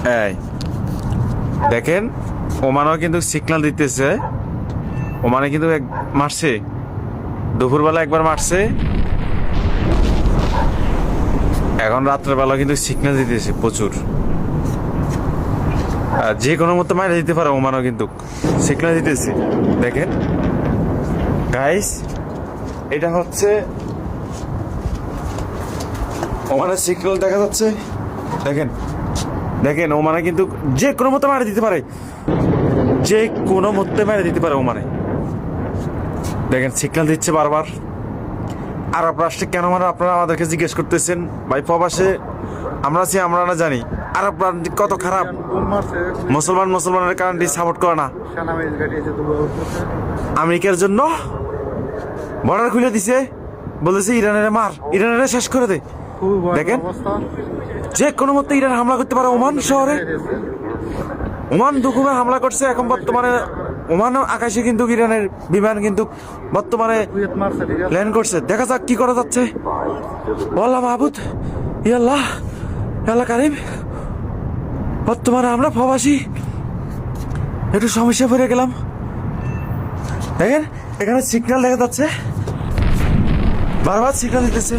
এই দেখেন, ওমানও কিন্তু সিগন্যাল দিতেছে। ওমানে কিন্তু মারছে, দুপুরবেলা একবার মারছে, এখন রাত্রেবেলা কিন্তু সিগন্যাল দিতেছে প্রচুর। যে কোনো মতো মাইরে দিতে পারে, ওমানও কিন্তু সিগন্যাল দিতেছে। দেখেন গাইস, এটা হচ্ছে ওমানের সিগন্যাল দেখা যাচ্ছে। দেখেন দেখেন, ওমানে কিন্তু যে কোনো মতো মারে দিতে পারে, যে কোনো মতে মেরে দিতে পারে ওমানে। দেখেন সিগন্যাল দিচ্ছে বারবার। আরব রাষ্ট্রে কেন মানে আপনারা আমাদেরকে জিজ্ঞেস করতেছেন? ভাই প্রবাসে আমরা আছি, আমরা না জানি আরব রাষ্ট্র কত খারাপ। মুসলমানের কারণে সাপোর্ট করে না। আমেরিকার জন্য বর্ডার খুলে দিছে, বলেছে ইরানের মার, ইরানের শেষ করে দে। দেখেন যে কোনো মতে ইরান হামলা করতে পারে ওমান শহরে। ওমান দুপুরে হামলা করছে। এখন বর্তমানে ওমান আকাশে কিন্তু ইরানের বিমান কিন্তু বর্তমানে ল্যান্ড করছে। দেখা যাক কি করা যাচ্ছে। আল্লাহ মাহবুদ, ইয়াল্লাহ, আল্লাহ কারিম। বর্তমানে আমরা প্রবাসী একটু সমস্যা পড়ে গেলাম। দেখেন এখানে সিগন্যাল দেখা যাচ্ছে, বারবার সিগন্যাল দিতেছে।